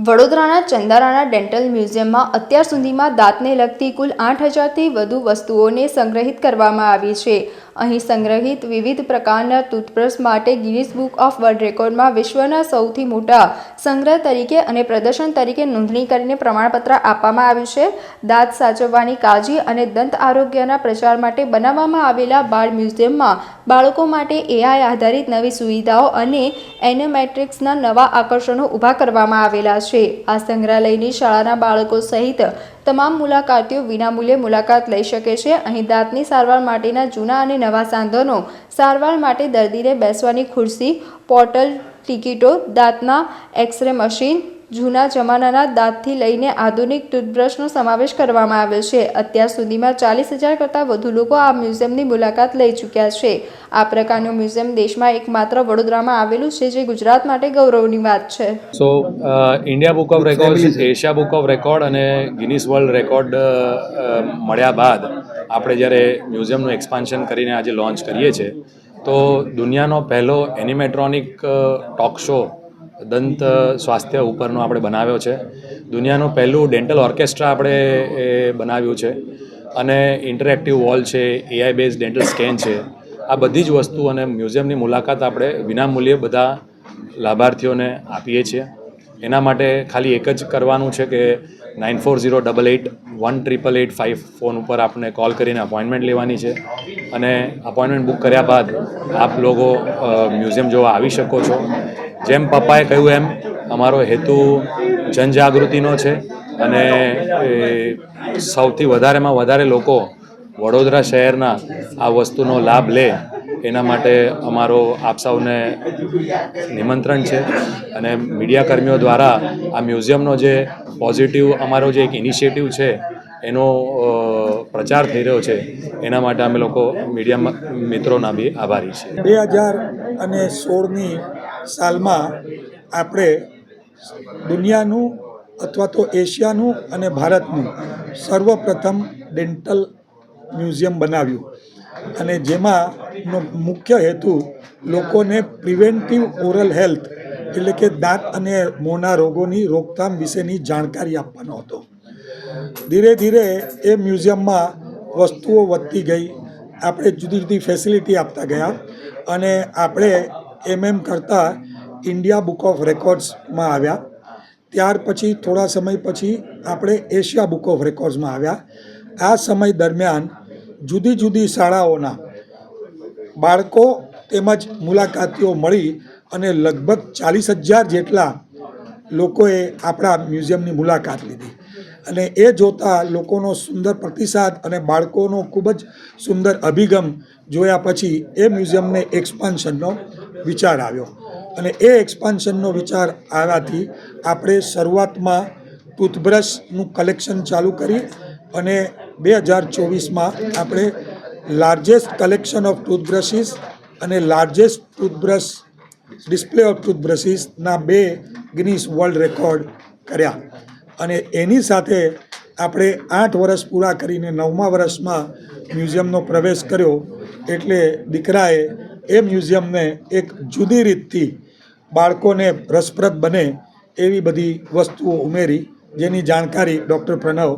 વડોદરાના ચંદારાના ડેન્ટલ મ્યુઝિયમમાં અત્યાર સુધીમાં દાંતને લગતી કુલ 8,000થી વધુ વસ્તુઓને સંગ્રહિત કરવામાં આવી છે. અહીં સંગ્રહિત વિવિધ પ્રકારના ટૂથબ્રશ માટે ગિનિસ બુક ઓફ વર્લ્ડ રેકોર્ડમાં વિશ્વના સૌથી મોટા સંગ્રહ તરીકે અને પ્રદર્શન તરીકે નોંધણી કરીને પ્રમાણપત્ર આપવામાં આવ્યું છે. દાંત સાચવવાની કાળજી અને દંત આરોગ્યના પ્રચાર માટે બનાવવામાં આવેલા બાળ મ્યુઝિયમમાં બાળકો માટે AI આધારિત નવી સુવિધાઓ અને એનિમેટ્રિક્સના નવા આકર્ષણો ઊભા કરવામાં આવેલા છે. આ સંગ્રહાલયની શાળાના બાળકો સહિત તમામ મુલાકાતીઓ વિનામૂલ્યે મુલાકાત લઈ શકે છે. અહીં દાંતની સારવાર માટેના જૂના અને નવા સાધનો, સારવાર માટે દર્દીને બેસવાની ખુરશી, પોર્ટલ ટિકિટો, દાંતના એક્સ-રે મશીન, જૂના જમાનાના દાંતથી લઈને આધુનિક ટૂથબ્રશનો સમાવેશ કરવામાં આવ્યો છે. અત્યાર સુધીમાં 40,000 કરતાં વધુ લોકો આ મ્યુઝિયમની મુલાકાત લઈ ચૂક્યા છે. આ પ્રકારનું મ્યુઝિયમ દેશમાં એકમાત્ર વડોદરામાં આવેલું છે, જે ગુજરાત માટે ગૌરવની વાત છે. So India book of record, Asia book of record અને ગિનિસ વર્લ્ડ રેકોર્ડ મળ્યા બાદ આપણે જ્યારે મ્યુઝિયમનું એક્સપાન્શન કરીને આજે લોન્ચ કરીએ છીએ, તો દુનિયાનો પહેલો એનિમેટ્રોનિક ટોક શો દંત સ્વાસ્થ્ય ઉપરનો આપણે બનાવ્યો છે. દુનિયાનું પહેલું ડેન્ટલ ઓર્કેસ્ટ્રા આપણે બનાવ્યું છે અને ઇન્ટરેક્ટિવ વોલ છે, AI બેઝ ડેન્ટલ સ્કેન છે. આ બધી જ વસ્તુ અને મ્યુઝિયમની મુલાકાત આપણે વિનામૂલ્યે બધા લાભાર્થીઓને આપીએ છીએ. એના માટે ખાલી એક જ કરવાનું છે કે 9408818885 ફોન ઉપર આપણે કોલ કરીને અપોઇન્ટમેન્ટ લેવાની છે અને અપોઇન્ટમેન્ટ બુક કર્યા બાદ આપ લોકો મ્યુઝિયમ જોવા આવી શકો છો. જેમ પપ્પાએ કહ્યું એમ અમારો હેતુ જનજાગૃતિનો છે અને સૌથી વધારેમાં વધારે લોકો વડોદરા શહેરના આ વસ્તુનો લાભ લે એના માટે અમારો આપ સૌને નિમંત્રણ છે. અને મીડિયા કર્મીઓ દ્વારા આ મ્યુઝિયમનો જે પોઝિટિવ અમારો જે એક ઇનિશિયેટિવ છે એનો પ્રચાર થઈ રહ્યો છે, એના માટે અમે લોકો મીડિયા મિત્રોના બી આભારી છીએ. 2016ની સાલમાં આપણે દુનિયાનું અથવા તો એશિયાનું અને ભારતનું સર્વપ્રથમ ડેન્ટલ મ્યુઝિયમ બનાવ્યું અને જેમાંનો મુખ્ય હેતુ લોકોને પ્રિવેન્ટિવ ઓરલ હેલ્થ એટલે કે દાંત અને મોંના રોગોની રોકથામ વિશેની જાણકારી આપવાનો હતો. ધીરે ધીરે એ મ્યુઝિયમમાં વસ્તુઓ વધતી ગઈ, આપણે જુદી જુદી ફેસિલિટી આપતા ગયા અને આપણે એમ કરતાં ઇન્ડિયા બુક ઓફ રેકોર્ડ્સમાં આવ્યા. ત્યાર પછી થોડા સમય પછી આપણે એશિયા બુક ઓફ રેકોર્ડ્સમાં આવ્યા. આ સમય દરમિયાન જુદી જુદી શાળાઓના બાળકો તેમજ મુલાકાતીઓ મળી અને લગભગ 40,000 જેટલા લોકોએ આપણા મ્યુઝિયમની મુલાકાત લીધી અને એ જોતાં લોકોનો સુંદર પ્રતિસાદ અને બાળકોનો ખૂબ જ સુંદર અભિગમ જોયા પછી એ મ્યુઝિયમને એક્સપાન્શનનો વિચાર આવ્યો અને એ એક્સપાન્શનનો વિચાર આવ્યાથી આપણે શરૂઆતમાં ટૂથબ્રશનું કલેક્શન ચાલુ કરી અને 2024માં આપણે લાર્જેસ્ટ કલેક્શન ઓફ ટૂથબ્રશીસ અને લાર્જેસ્ટ ટૂથબ્રશ ડિસ્પ્લે ઓફ ટૂથબ્રશીસના 2 ગિનિસ વર્લ્ડ રેકોર્ડ કર્યા અને એની સાથે આપણે 8 વર્ષ પૂરા કરીને 9મા વર્ષમાં મ્યુઝિયમનો પ્રવેશ કર્યો. એટલે દીકરાએ એ મ્યુઝિયમને એક જુદી રીતથી બાળકોને રસપ્રદ બને એવી બધી વસ્તુઓ ઉમેરી, જેની જાણકારી ડૉક્ટર પ્રણવ